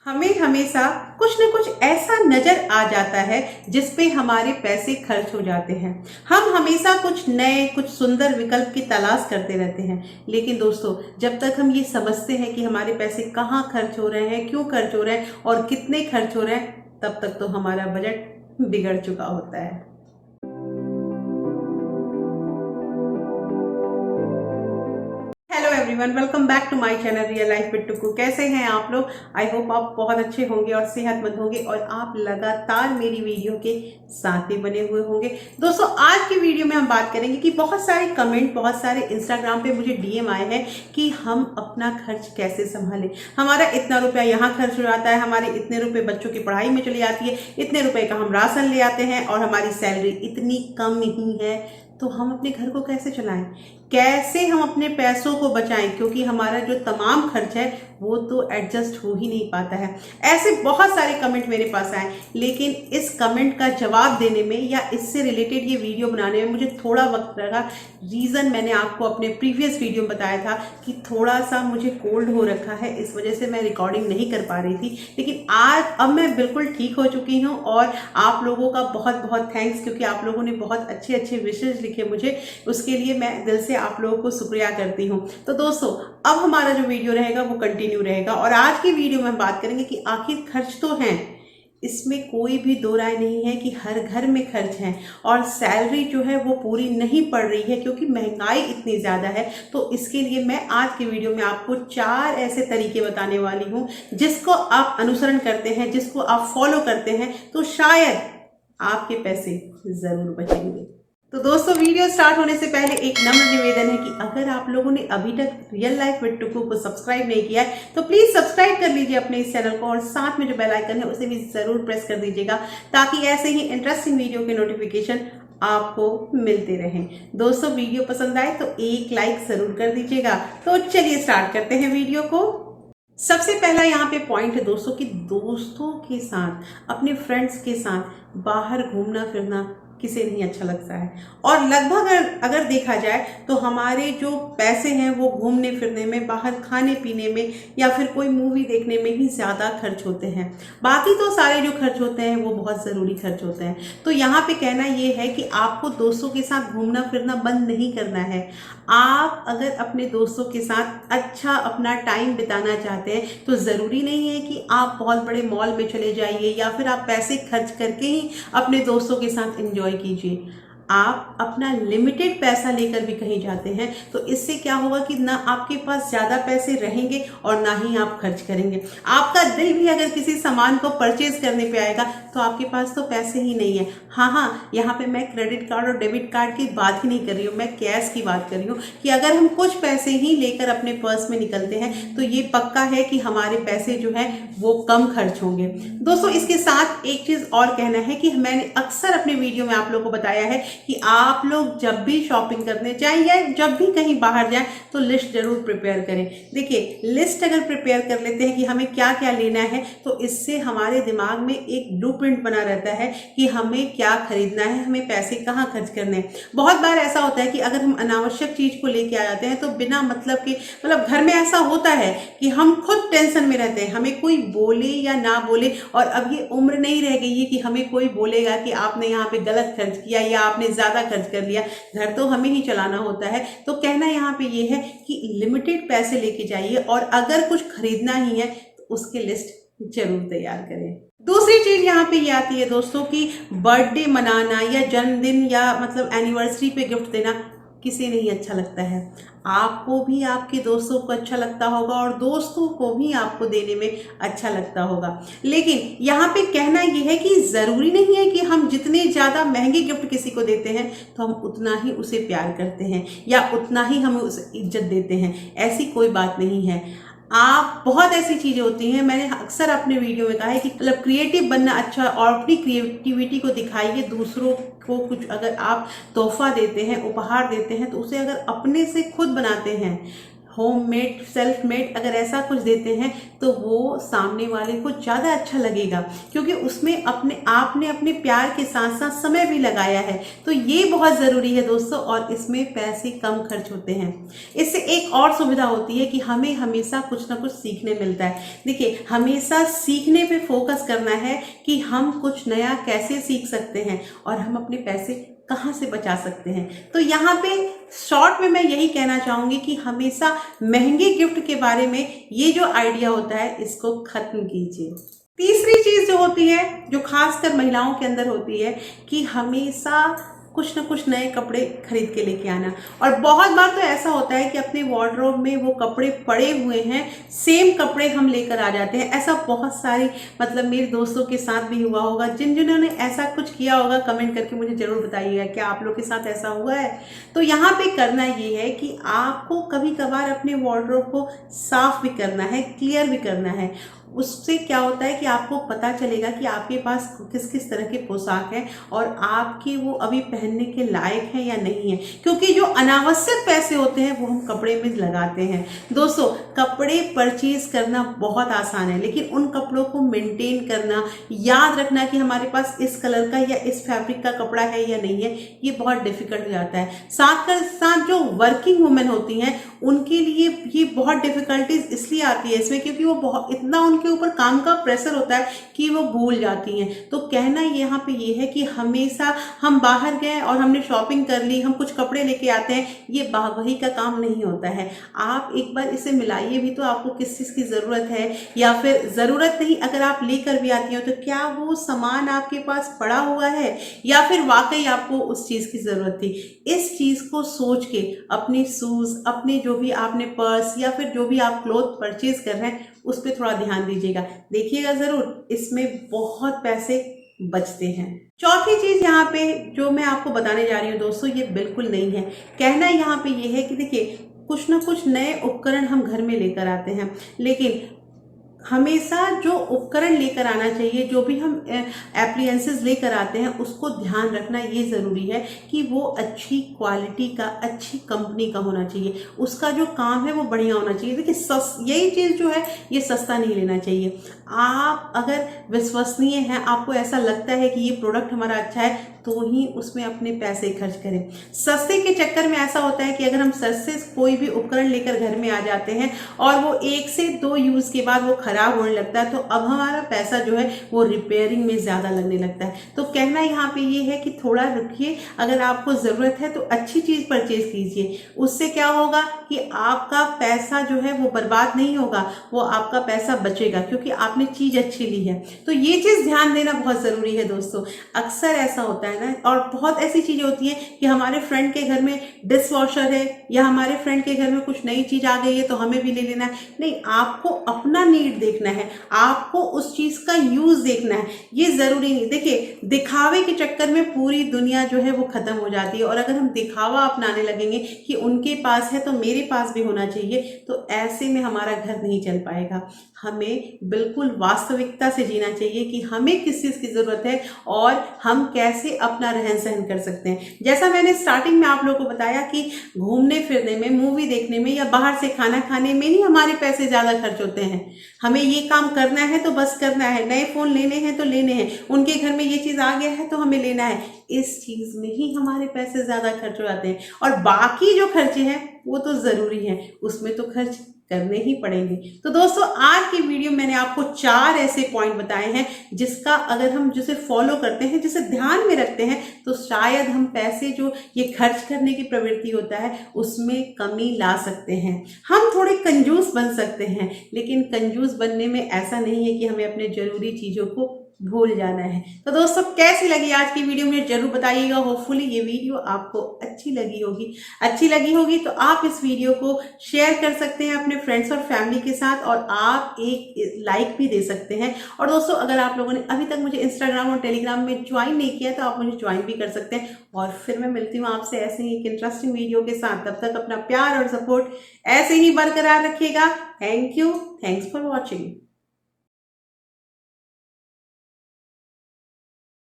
हमें हमेशा कुछ न कुछ ऐसा नजर आ जाता है जिस पे हमारे पैसे खर्च हो जाते हैं। हम हमेशा कुछ नए कुछ सुंदर विकल्प की तलाश करते रहते हैं, लेकिन दोस्तों जब तक हम ये समझते हैं कि हमारे पैसे कहाँ खर्च हो रहे हैं, क्यों खर्च हो रहे हैं और कितने खर्च हो रहे हैं, तब तक तो हमारा बजट बिगड़ चुका होता है। Hello everyone, welcome back to my channel real life with Tuku. कैसे हैं आप लोग? आई होप आप बहुत अच्छे होंगे और सेहतमंद होंगे और आप लगातार मेरी वीडियो के साथ ही बने हुए होंगे। दोस्तों आज की वीडियो में हम बात करेंगे कि बहुत सारे कमेंट, बहुत सारे इंस्टाग्राम पे मुझे डीएम आए हैं कि हम अपना खर्च कैसे संभालें। हमारा इतना रुपया यहाँ खर्च हो जाता है, हमारे इतने रुपए बच्चों की पढ़ाई में चले जाती है, इतने रुपए का हम राशन ले आते हैं और हमारी सैलरी इतनी कम ही है, तो हम अपने घर को कैसे चलाएं, कैसे हम अपने पैसों को बचाएं, क्योंकि हमारा जो तमाम खर्च है वो तो एडजस्ट हो ही नहीं पाता है। ऐसे बहुत सारे कमेंट मेरे पास आए, लेकिन इस कमेंट का जवाब देने में या इससे रिलेटेड ये वीडियो बनाने में मुझे थोड़ा वक्त लगा। रीज़न मैंने आपको अपने प्रीवियस वीडियो में बताया था कि थोड़ा सा मुझे कोल्ड हो रखा है, इस वजह से मैं रिकॉर्डिंग नहीं कर पा रही थी। लेकिन आज अब मैं बिल्कुल ठीक हो चुकी हूँ और आप लोगों का बहुत बहुत थैंक्स, क्योंकि आप लोगों ने बहुत अच्छे अच्छे विशेष लिखे मुझे, उसके लिए मैं दिल से आप लोगों को शुक्रिया करती हूँ। तो दोस्तों अब हमारा जो वीडियो रहेगा वो कंटिन्यू रहेगा और आज की वीडियो में हम बात करेंगे कि आखिर खर्च तो हैं, इसमें कोई भी दो राय नहीं है कि हर घर में खर्च है और सैलरी जो है वो पूरी नहीं पड़ रही है क्योंकि महंगाई इतनी ज़्यादा है। तो इसके लिए मैं आज की वीडियो में आपको 4 ऐसे तरीके बताने वाली हूँ जिसको आप अनुसरण करते हैं, जिसको आप फॉलो करते हैं, तो शायद आपके पैसे ज़रूर बचेंगे। तो दोस्तों वीडियो स्टार्ट होने से पहले एक नम्र निवेदन है कि अगर आप लोगों ने अभी तक रियल लाइफ विद टुकू को सब्सक्राइब नहीं किया है तो प्लीज सब्सक्राइब कर लीजिए अपने इस चैनल को और साथ में जो बेल आइकन है उसे भी जरूर प्रेस कर दीजिएगा ताकि ऐसे ही इंटरेस्टिंग वीडियो के नोटिफिकेशन आपको मिलते रहें। दोस्तों वीडियो पसंद आए तो एक लाइक जरूर कर दीजिएगा। तो चलिए स्टार्ट करते हैं वीडियो को। सबसे पहला यहाँ पे पॉइंट है दोस्तों कि दोस्तों के साथ, अपने फ्रेंड्स के साथ बाहर घूमना फिरना किसे नहीं अच्छा लगता है और लगभग अगर देखा जाए तो हमारे जो पैसे हैं वो घूमने फिरने में, बाहर खाने पीने में या फिर कोई मूवी देखने में ही ज़्यादा खर्च होते हैं। बाकी तो सारे जो खर्च होते हैं वो बहुत ज़रूरी खर्च होते हैं। तो यहाँ पे कहना ये है कि आपको दोस्तों के साथ घूमना फिरना बंद नहीं करना है। आप अगर अपने दोस्तों के साथ अच्छा अपना टाइम बिताना चाहते हैं तो ज़रूरी नहीं है कि आप बहुत बड़े मॉल में चले जाइए या फिर आप पैसे खर्च करके ही अपने दोस्तों के साथ एंजॉय कीजिए। आप अपना लिमिटेड पैसा लेकर भी कहीं जाते हैं तो इससे क्या होगा कि ना आपके पास ज़्यादा पैसे रहेंगे और ना ही आप खर्च करेंगे। आपका दिल भी अगर किसी सामान को परचेज करने पे आएगा तो आपके पास तो पैसे ही नहीं है। हाँ, यहाँ पे मैं क्रेडिट कार्ड और डेबिट कार्ड की बात ही नहीं कर रही हूँ, मैं कैश की बात कर रही हूँ कि अगर हम कुछ पैसे ही लेकर अपने पर्स में निकलते हैं तो ये पक्का है कि हमारे पैसे जो है वो कम खर्च होंगे। दोस्तों इसके साथ एक चीज़ और कहना है कि मैंने अक्सर अपने वीडियो में आप लोगों को बताया है कि आप लोग जब भी शॉपिंग करने जाएं या जब भी कहीं बाहर जाएं तो लिस्ट जरूर प्रिपेयर करें। देखिए लिस्ट अगर प्रिपेयर कर लेते हैं कि हमें क्या क्या लेना है तो इससे हमारे दिमाग में एक ब्लूप्रिंट बना रहता है कि हमें क्या खरीदना है, हमें पैसे कहाँ खर्च करने हैं। बहुत बार ऐसा होता है कि अगर हम अनावश्यक चीज को लेके आ जाते हैं तो बिना मतलब के, मतलब घर में ऐसा होता है कि हम खुद टेंशन में रहते हैं, हमें कोई बोले या ना बोले, और अब ये उम्र नहीं रह गई है कि हमें कोई बोलेगा कि आपने यहाँ पे गलत खर्च किया या आपने ज्यादा खर्च कर लिया। घर तो हमें ही चलाना होता है। तो कहना यहाँ पे ये है कि लिमिटेड पैसे लेके जाइए और अगर कुछ खरीदना ही है तो उसकी लिस्ट जरूर तैयार करें। दूसरी चीज यहाँ पे ये आती है दोस्तों कि बर्थडे मनाना या जन्मदिन या मतलब एनिवर्सरी पे गिफ्ट देना किसे नहीं अच्छा लगता है। आपको भी आपके दोस्तों को अच्छा लगता होगा और दोस्तों को भी आपको देने में अच्छा लगता होगा। लेकिन यहाँ पे कहना यह है कि ज़रूरी नहीं है कि हम जितने ज़्यादा महंगे गिफ्ट किसी को देते हैं तो हम उतना ही उसे प्यार करते हैं या उतना ही हमें उसे इज्जत देते हैं। ऐसी कोई बात नहीं है। आप बहुत ऐसी चीज़ें होती हैं, मैंने अक्सर अपने वीडियो में कहा है कि मतलब क्रिएटिव बनना अच्छा और अपनी क्रिएटिविटी को दिखाइए। दूसरों को कुछ अगर आप तोहफा देते हैं, उपहार देते हैं तो उसे अगर अपने से खुद बनाते हैं, होममेड सेल्फ मेड अगर ऐसा कुछ देते हैं तो वो सामने वाले को ज़्यादा अच्छा लगेगा, क्योंकि उसमें आपने अपने प्यार के साथ साथ समय भी लगाया है। तो ये बहुत ज़रूरी है दोस्तों, और इसमें पैसे कम खर्च होते हैं। इससे एक और सुविधा होती है कि हमें हमेशा कुछ ना कुछ सीखने मिलता है। देखिए, हमेशा सीखने पे फोकस करना है कि हम कुछ नया कैसे सीख सकते हैं और हम अपने पैसे कहाँ से बचा सकते हैं। तो यहाँ पे शॉर्ट में मैं यही कहना चाहूँगी कि हमेशा महंगे गिफ्ट के बारे में ये जो आइडिया होता है इसको खत्म कीजिए। तीसरी चीज़ जो होती है, जो खासकर महिलाओं के अंदर होती है, कि हमेशा कुछ ना कुछ नए कपड़े खरीद के लेके आना। और बहुत बार तो ऐसा होता है कि अपने वार्डरोब में वो कपड़े पड़े हुए हैं, सेम कपड़े हम लेकर आ जाते हैं। ऐसा बहुत सारी मतलब मेरे दोस्तों के साथ भी हुआ होगा। जिन्होंने ऐसा कुछ किया होगा कमेंट करके मुझे ज़रूर बताइएगा, क्या आप लोग के साथ ऐसा हुआ है। तो यहाँ पे करना ये है कि आपको कभी कभार अपने वार्डरोब को साफ भी करना है, क्लियर भी करना है। उससे क्या होता है कि आपको पता चलेगा कि आपके पास किस किस तरह के पोशाक हैं और आपकी वो अभी पहनने के लायक हैं या नहीं है। क्योंकि जो अनावश्यक पैसे होते हैं वो हम कपड़े में लगाते हैं। दोस्तों, कपड़े परचेज करना बहुत आसान है, लेकिन उन कपड़ों को मेंटेन करना, याद रखना कि हमारे पास इस कलर का या इस फैब्रिक का कपड़ा है या नहीं है, ये बहुत डिफिकल्ट हो जाता है। साथ कर साथ जो वर्किंग वुमेन होती हैं उनके लिए ये बहुत डिफिकल्टीज इसलिए आती है इसमें, क्योंकि वो बहुत इतना उनके ऊपर काम का प्रेशर होता है कि वो भूल जाती हैं। तो कहना यहाँ पे ये है कि हमेशा हम बाहर गए और हमने शॉपिंग कर ली, हम कुछ कपड़े लेके आते हैं, ये बाहरी का काम नहीं होता है। आप एक बार इसे मिलाइए भी तो आपको किस चीज़ की ज़रूरत है, या फिर ज़रूरत नहीं अगर आप लेकर भी आती हो तो क्या वो सामान आपके पास पड़ा हुआ है या फिर वाकई आपको उस चीज़ की ज़रूरत थी। इस चीज़ को सोच के अपने शूज़, अपने जो भी आपने पर्स या फिर जो भी आप क्लोथ परचेज कर रहे हैं उस पर थोड़ा ध्यान दीजिएगा। देखिएगा ज़रूर, इसमें बहुत पैसे बचते हैं। चौथी चीज़ यहाँ पे जो मैं आपको बताने जा रही हूँ दोस्तों, ये बिल्कुल नहीं है। कहना यहाँ पे ये है कि देखिए, कुछ ना कुछ नए उपकरण हम घर में लेकर आते हैं, लेकिन हमेशा जो उपकरण लेकर आना चाहिए, जो भी हम एप्लियंसेस लेकर आते हैं, उसको ध्यान रखना ये ज़रूरी है कि वो अच्छी क्वालिटी का, अच्छी कंपनी का होना चाहिए। उसका जो काम है वो बढ़िया होना चाहिए। देखिए, यही चीज़ जो है ये सस्ता नहीं लेना चाहिए। आप अगर विश्वसनीय हैं, आपको ऐसा लगता है कि ये प्रोडक्ट हमारा अच्छा है, तो ही उसमें अपने पैसे खर्च करें। सस्ते के चक्कर में ऐसा होता है कि अगर हम सस्ते कोई भी उपकरण लेकर घर में आ जाते हैं और वो 1 से 2 यूज़ के बाद वो खराब होने लगता है, तो अब हमारा पैसा जो है वो रिपेयरिंग में ज़्यादा लगने लगता है। तो कहना यहाँ पे ये है कि थोड़ा रुकिए, अगर आपको ज़रूरत है तो अच्छी चीज़ परचेज कीजिए। उससे क्या होगा कि आपका पैसा जो है वो बर्बाद नहीं होगा, वो आपका पैसा बचेगा, क्योंकि आपने चीज़ अच्छी ली है। तो ये चीज़ ध्यान देना बहुत ज़रूरी है दोस्तों। अक्सर ऐसा होता है ना, और बहुत ऐसी चीज़ें होती हैं कि हमारे फ्रेंड के घर में डिश वॉशर है या हमारे फ्रेंड के घर में कुछ नई चीज़ आ गई है तो हमें भी ले लेना है। नहीं, आपको अपना नीड देखना है, आपको उस चीज़ का यूज़ देखना है। ये ज़रूरी नहीं। देखिए, दिखावे के चक्कर में पूरी दुनिया जो है वो ख़त्म हो जाती है, और अगर हम दिखावा अपनाने लगेंगे कि उनके पास है तो मेरे पास भी होना चाहिए, तो ऐसे में हमारा घर नहीं चल पाएगा। हमें बिल्कुल वास्तविकता से जीना चाहिए कि हमें किस चीज़ की ज़रूरत है और हम कैसे अपना रहन सहन कर सकते हैं। जैसा मैंने स्टार्टिंग में आप लोगों को बताया कि घूमने फिरने में, मूवी देखने में या बाहर से खाना खाने में ही हमारे पैसे ज़्यादा खर्च होते हैं। हमें ये काम करना है तो बस करना है, नए फ़ोन लेने हैं तो लेने हैं, उनके घर में ये चीज़ आ गया है तो हमें लेना है, इस चीज़ में ही हमारे पैसे ज़्यादा खर्च हो जाते हैं। और बाकी जो खर्चे हैं वो तो ज़रूरी हैं, उसमें तो खर्च करने ही पड़ेंगे। तो दोस्तों, आज की वीडियो मैंने आपको 4 ऐसे पॉइंट बताए हैं जिसका अगर हम जिसे फॉलो करते हैं, जिसे ध्यान में रखते हैं, तो शायद हम पैसे जो ये खर्च करने की प्रवृत्ति होता है उसमें कमी ला सकते हैं। हम थोड़े कंजूस बन सकते हैं, लेकिन कंजूस बनने में ऐसा नहीं है कि हमें अपने ज़रूरी चीज़ों को भूल जाना है। तो दोस्तों, कैसी लगी आज की वीडियो मुझे जरूर बताइएगा। होपफुली ये वीडियो आपको अच्छी लगी होगी तो आप इस वीडियो को शेयर कर सकते हैं अपने फ्रेंड्स और फैमिली के साथ, और आप एक लाइक भी दे सकते हैं। और दोस्तों, अगर आप लोगों ने अभी तक मुझे इंस्टाग्राम और टेलीग्राम में ज्वाइन नहीं किया तो आप मुझे ज्वाइन भी कर सकते हैं। और फिर मैं मिलती हूँ आपसे ऐसे ही एक इंटरेस्टिंग वीडियो के साथ। तब तक अपना प्यार और सपोर्ट ऐसे ही बरकरार रखिएगा। Thank you, thanks for watching.